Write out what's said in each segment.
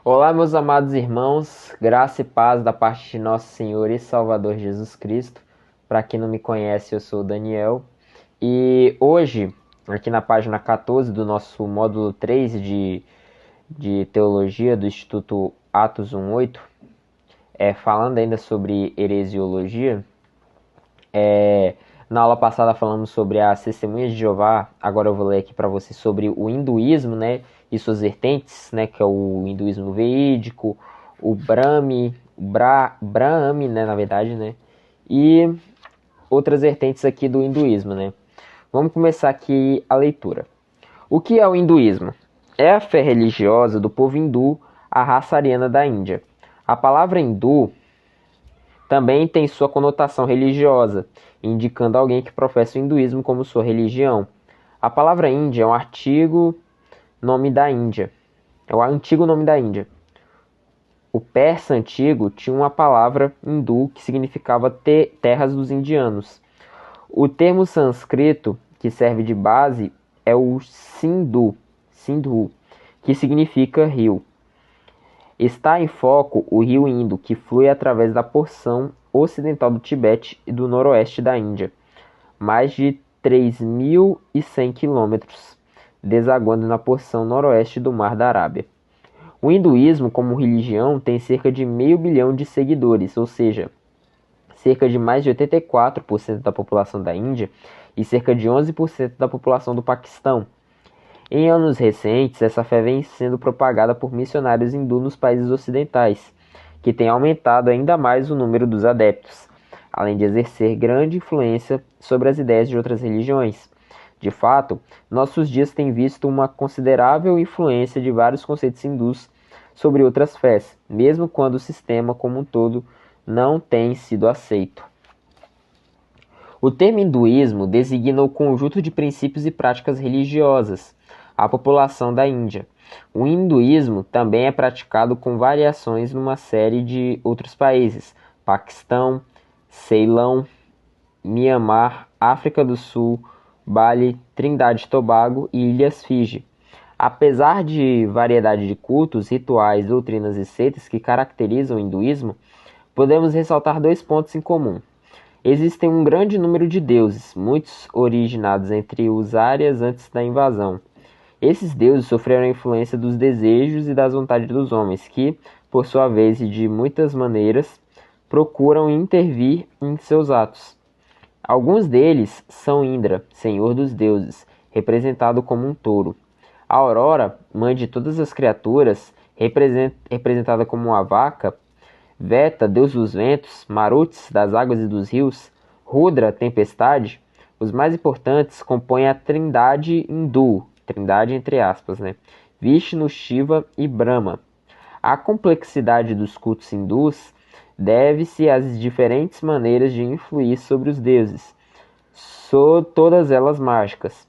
Olá, meus amados irmãos, graça e paz da parte de nosso Senhor e Salvador Jesus Cristo. Para quem não me conhece, eu sou o Daniel. E hoje, aqui na página 14 do nosso módulo 3 de Teologia do Instituto Atos 1.8, falando ainda sobre heresiologia, na aula passada falamos sobre as testemunhas de Jeová. Agora eu vou ler aqui para você sobre o hinduísmo, né, e suas vertentes, né, que é o hinduísmo veídico, o Brahmi, né, na verdade, né, e outras vertentes aqui do hinduísmo, né. Vamos começar aqui a leitura. O que é o hinduísmo? É a fé religiosa do povo hindu, a raça ariana da Índia. A palavra hindu também tem sua conotação religiosa, indicando alguém que professa o hinduísmo como sua religião. A palavra Índia é um antigo nome da Índia. É o antigo nome da Índia. O persa antigo tinha uma palavra hindu que significava terras dos indianos. O termo sânscrito que serve de base é o Sindhu, que significa rio. Está em foco o rio Indo, que flui através da porção ocidental do Tibete e do noroeste da Índia, mais de 3.100 quilômetros, desaguando na porção noroeste do Mar da Arábia. O hinduísmo, como religião, tem cerca de 500 milhão de seguidores, ou seja, cerca de mais de 84% da população da Índia e cerca de 11% da população do Paquistão. Em anos recentes, essa fé vem sendo propagada por missionários hindus nos países ocidentais, que tem aumentado ainda mais o número dos adeptos, além de exercer grande influência sobre as ideias de outras religiões. De fato, nossos dias têm visto uma considerável influência de vários conceitos hindus sobre outras fés, mesmo quando o sistema como um todo não tem sido aceito. O termo hinduísmo designa o conjunto de princípios e práticas religiosas à população da Índia. O hinduísmo também é praticado com variações numa série de outros países: Paquistão, Ceilão, Mianmar, África do Sul, Bali, Trindade e Tobago e Ilhas Fiji. Apesar de variedade de cultos, rituais, doutrinas e seitas que caracterizam o hinduísmo, podemos ressaltar dois pontos em comum. Existem um grande número de deuses, muitos originados entre os árias antes da invasão. Esses deuses sofreram a influência dos desejos e das vontades dos homens, que, por sua vez e de muitas maneiras, procuram intervir em seus atos. Alguns deles são Indra, senhor dos deuses, representado como um touro. A Aurora, mãe de todas as criaturas, representada como uma vaca. Veta, deus dos ventos. Maruts, das águas e dos rios. Rudra, tempestade. Os mais importantes compõem a trindade hindu, trindade entre aspas, né? Vishnu, Shiva e Brahma. A complexidade dos cultos hindus deve-se às diferentes maneiras de influir sobre os deuses, todas elas mágicas.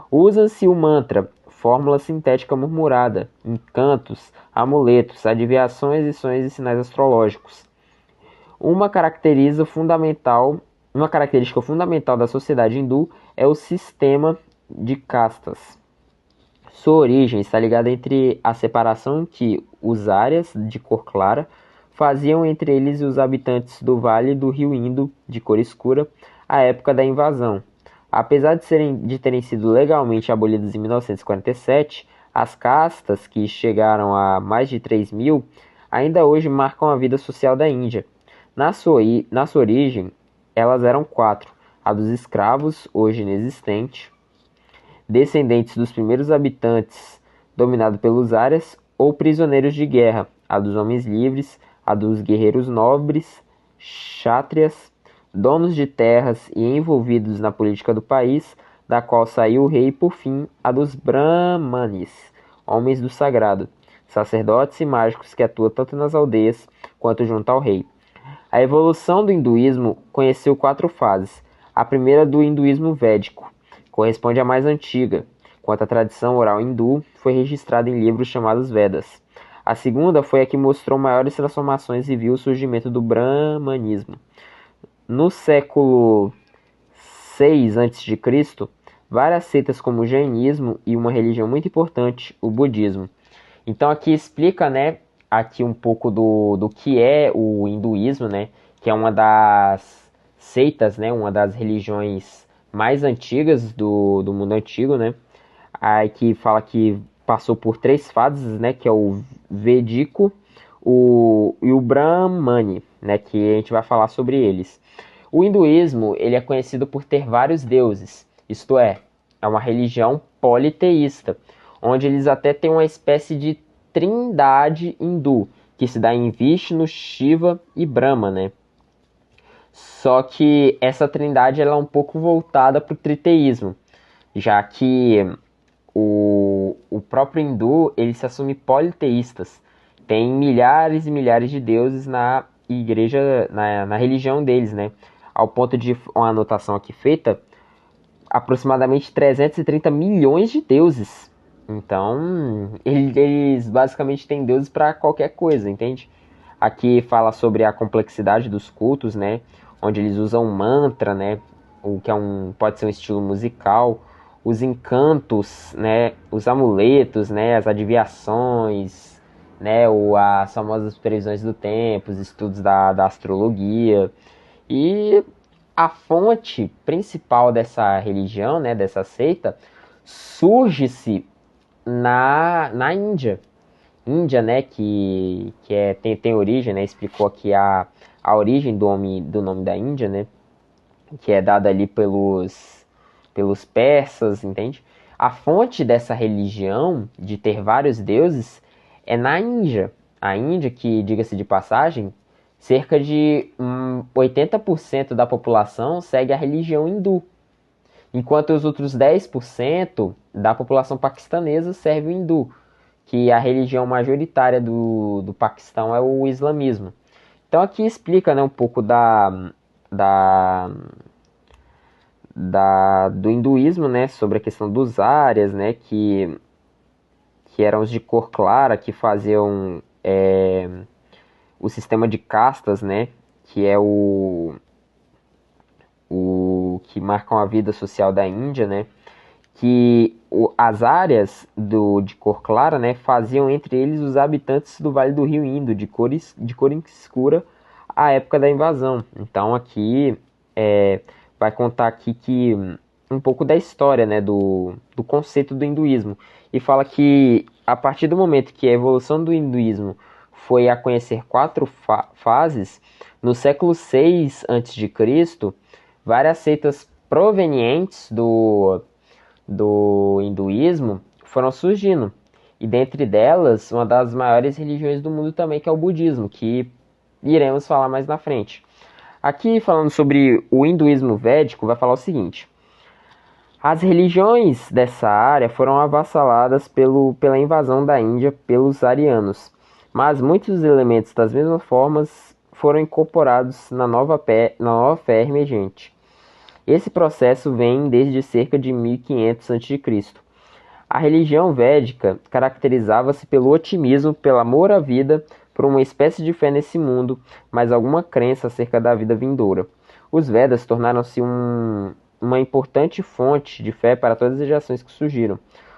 Usa-se o mantra, fórmula sintética murmurada, encantos, amuletos, adivinhações e sonhos e sinais astrológicos. Uma característica fundamental da sociedade hindu é o sistema de castas. Sua origem está ligada entre a separação que os árias de cor clara faziam entre eles e os habitantes do vale do rio Indo de cor escura à época da invasão. Apesar de terem sido legalmente abolidas em 1947, as castas, que chegaram a mais de 3.000, ainda hoje marcam a vida social da Índia. Na sua origem, elas eram 4: a dos escravos, hoje inexistente, descendentes dos primeiros habitantes dominados pelos árias, ou prisioneiros de guerra, a dos homens livres, a dos guerreiros nobres, kshatriyas, donos de terras e envolvidos na política do país, da qual saiu o rei, e por fim, a dos brahmanes, homens do sagrado, sacerdotes e mágicos que atuam tanto nas aldeias quanto junto ao rei. A evolução do hinduísmo conheceu 4 fases. A primeira, do hinduísmo védico, corresponde à mais antiga, quanto a tradição oral hindu foi registrada em livros chamados Vedas. A segunda foi a que mostrou maiores transformações e viu o surgimento do brahmanismo. No século VI a.C., várias seitas como o jainismo e uma religião muito importante, o budismo. Então aqui explica, né, aqui um pouco do que é o hinduísmo, né? Que é uma das seitas, né? Uma das religiões mais antigas do mundo antigo, né? Aí que fala que passou por três fases, né? Que é o Védico, e o Brahmani, né? Que a gente vai falar sobre eles. O hinduísmo, ele é conhecido por ter vários deuses, isto é uma religião politeísta, onde eles até têm uma espécie de trindade hindu, que se dá em Vishnu, Shiva e Brahma, né? Só que essa trindade ela é um pouco voltada para o triteísmo, já que o próprio hindu ele se assume politeístas. Tem milhares e milhares de deuses na igreja, na religião deles, né? Ao ponto de uma anotação aqui feita, aproximadamente 330 milhões de deuses. Então, eles basicamente têm deuses para qualquer coisa, entende? Aqui fala sobre a complexidade dos cultos, né? Onde eles usam mantra, né? O que pode ser um estilo musical, os encantos, né? Os amuletos, né? As adivinhações, né? As famosas previsões do tempo, os estudos da astrologia. E a fonte principal dessa religião, né? Dessa seita, surge-se na Índia. Índia, né, tem origem, né, explicou aqui a origem do nome da Índia, né, que é dada ali pelos persas, entende? A fonte dessa religião, de ter vários deuses, é na Índia. A Índia, que, diga-se de passagem, cerca de 80% da população segue a religião hindu, enquanto os outros 10% da população paquistanesa serve o hindu, que a religião majoritária do Paquistão é o islamismo. Então aqui explica, né, um pouco da, do hinduísmo, né, sobre a questão dos áryas, né, que eram os de cor clara, que faziam o sistema de castas, né, que é o que marcam a vida social da Índia, né, que as áreas de cor clara, né, faziam entre eles os habitantes do Vale do Rio Indo, de cor escura, à época da invasão. Então aqui vai contar aqui que um pouco da história, né, do conceito do hinduísmo. E fala que a partir do momento que a evolução do hinduísmo foi a conhecer quatro fases, no século 6 a.C., várias seitas provenientes do hinduísmo foram surgindo. E dentre delas, uma das maiores religiões do mundo também, que é o budismo, que iremos falar mais na frente. Aqui, falando sobre o hinduísmo védico, vai falar o seguinte: as religiões dessa área foram avassaladas pela invasão da Índia pelos arianos, mas muitos elementos das mesmas formas foram incorporados na nova fé emergente. Esse processo vem desde cerca de 1500 a.C. A religião védica caracterizava-se pelo otimismo, pelo amor à vida, por uma espécie de fé nesse mundo, mas alguma crença acerca da vida vindoura. Os Vedas tornaram-se uma importante fonte de fé para todas as gerações que surgiram.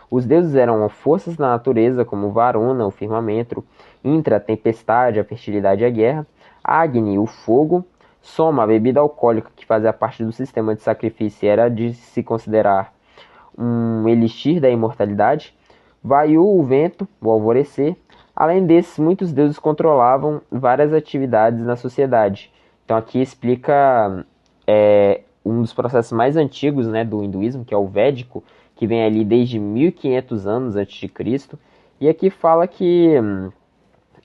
Os deuses eram forças da natureza, como Varuna, o firmamento, Intra, a tempestade, a fertilidade e a guerra, Agni, o fogo, Soma, a bebida alcoólica que fazia parte do sistema de sacrifício, era de se considerar um elixir da imortalidade, Vayu, o vento, o alvorecer. Além desses, muitos deuses controlavam várias atividades na sociedade. Então aqui explica um dos processos mais antigos, né, do hinduísmo, que é o védico, que vem ali desde 1500 anos antes de Cristo. E aqui fala que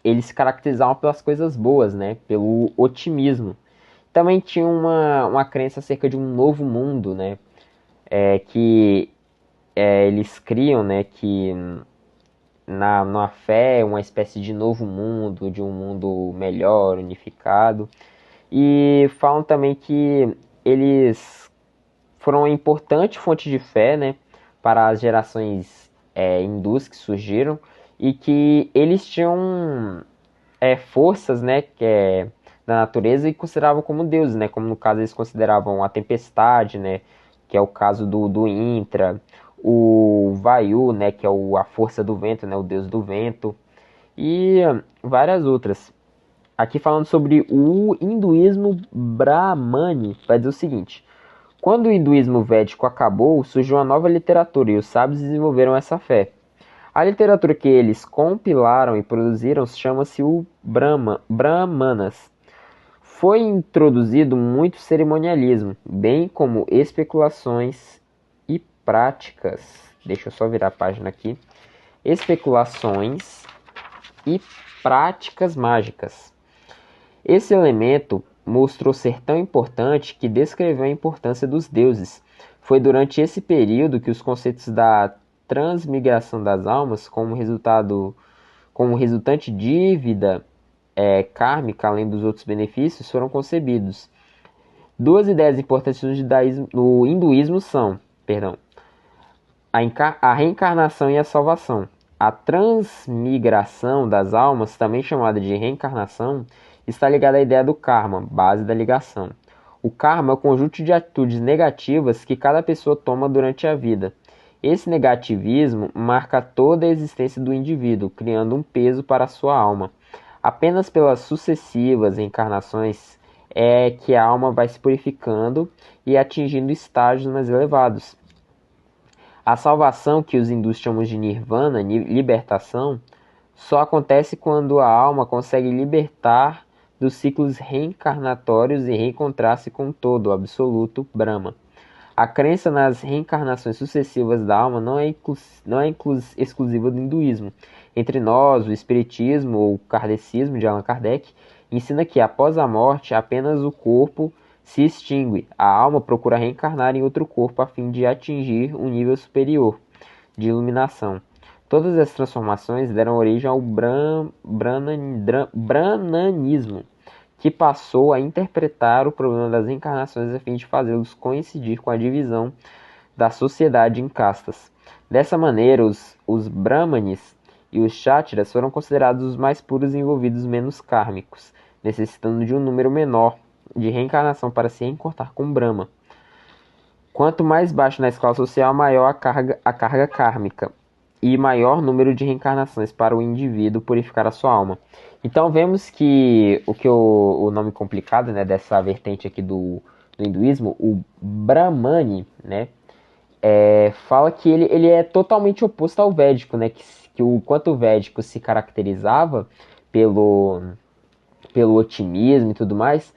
eles se caracterizavam pelas coisas boas, né, pelo otimismo. Também tinha uma crença acerca de um novo mundo, né, que eles criam, né, que na fé uma espécie de novo mundo, de um mundo melhor, unificado. E falam também que eles foram uma importante fonte de fé, né, para as gerações hindus que surgiram, e que eles tinham forças, né, da natureza e consideravam como deuses, né, como no caso eles consideravam a tempestade, né, que é o caso do Intra, o Vayu, né, que é a força do vento, né, o deus do vento, e várias outras. Aqui falando sobre o hinduísmo Brahmani, vai dizer o seguinte: quando o hinduísmo védico acabou, surgiu uma nova literatura e os sábios desenvolveram essa fé. A literatura que eles compilaram e produziram chama-se o Brahmanas. Foi introduzido muito cerimonialismo, bem como especulações e práticas. Deixa eu só virar a página aqui. Especulações e práticas mágicas. Esse elemento mostrou ser tão importante que descreveu a importância dos deuses. Foi durante esse período que os conceitos da transmigração das almas, como resultante dívida kármica, além dos outros benefícios, foram concebidos. Duas ideias importantes no hinduísmo são, a reencarnação e a salvação. A transmigração das almas, também chamada de reencarnação, está ligada à ideia do karma, base da ligação. O karma é o conjunto de atitudes negativas que cada pessoa toma durante a vida. Esse negativismo marca toda a existência do indivíduo, criando um peso para a sua alma. Apenas pelas sucessivas encarnações é que a alma vai se purificando e atingindo estágios mais elevados. A salvação, que os hindus chamam de nirvana, libertação, só acontece quando a alma consegue libertar dos ciclos reencarnatórios e reencontrar-se com o todo, o absoluto Brahma. A crença nas reencarnações sucessivas da alma não é exclusiva do hinduísmo. Entre nós, o espiritismo ou o kardecismo de Allan Kardec ensina que após a morte apenas o corpo se extingue. A alma procura reencarnar em outro corpo a fim de atingir um nível superior de iluminação. Todas as transformações deram origem ao brahmanismo, que passou a interpretar o problema das encarnações a fim de fazê-los coincidir com a divisão da sociedade em castas. Dessa maneira, os brahmanes e os kshatriyas foram considerados os mais puros e envolvidos menos kármicos, necessitando de um número menor de reencarnação para se reencontrar com Brahma. Quanto mais baixo na escala social, maior a carga kármica e maior número de reencarnações para o indivíduo purificar a sua alma. Então vemos que o nome complicado, né, dessa vertente aqui do hinduísmo, o Brahmani, né, fala que ele é totalmente oposto ao védico, né, que o quanto o védico se caracterizava pelo otimismo e tudo mais,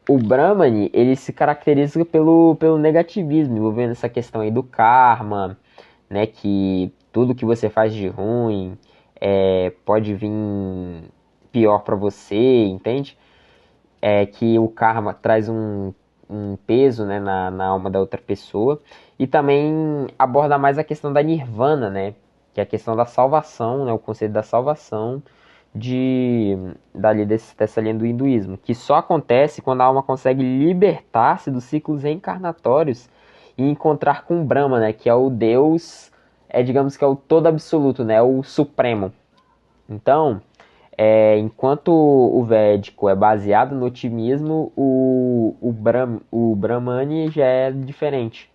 o Brahmani ele se caracteriza pelo negativismo, envolvendo essa questão aí do karma, né, que tudo que você faz de ruim pode vir pior para você, entende? Que o karma traz um peso, né, na alma da outra pessoa. E também aborda mais a questão da nirvana, né, que é a questão da salvação, né, o conceito da salvação dessa linha do hinduísmo, que só acontece quando a alma consegue libertar-se dos ciclos reencarnatórios e encontrar com Brahma, né, que é o Deus, digamos que é o todo absoluto, né, o supremo. Então, enquanto o védico é baseado no otimismo, o Brahmani já é diferente.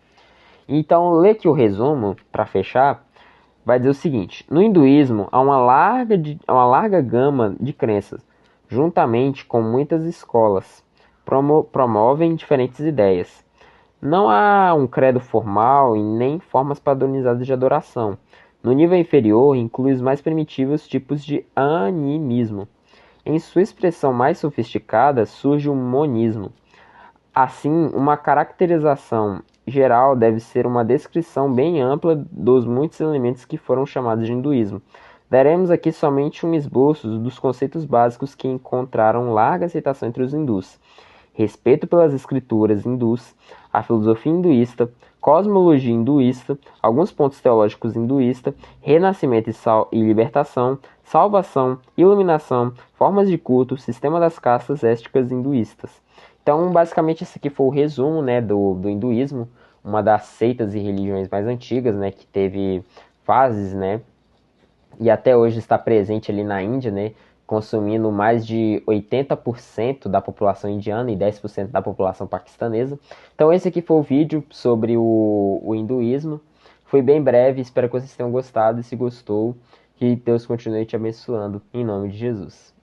Então, lê aqui o resumo, para fechar, vai dizer o seguinte: no hinduísmo há uma larga gama de crenças, juntamente com muitas escolas, promovem diferentes ideias. Não há um credo formal e nem formas padronizadas de adoração. No nível inferior, inclui os mais primitivos tipos de animismo. Em sua expressão mais sofisticada, surge o monismo. Assim, uma caracterização geral deve ser uma descrição bem ampla dos muitos elementos que foram chamados de hinduísmo. Daremos aqui somente um esboço dos conceitos básicos que encontraram larga aceitação entre os hindus: respeito pelas escrituras hindus, a filosofia hinduísta, cosmologia hinduísta, alguns pontos teológicos hinduísta, renascimento e libertação, salvação, iluminação, formas de culto, sistema das castas éticas hinduístas. Então, basicamente, esse aqui foi o resumo, né, do hinduísmo, uma das seitas e religiões mais antigas, né, que teve fases, né, e até hoje está presente ali na Índia, né, consumindo mais de 80% da população indiana e 10% da população paquistanesa. Então esse aqui foi o vídeo sobre o hinduísmo. Foi bem breve, espero que vocês tenham gostado, e se gostou, Que Deus continue te abençoando, em nome de Jesus.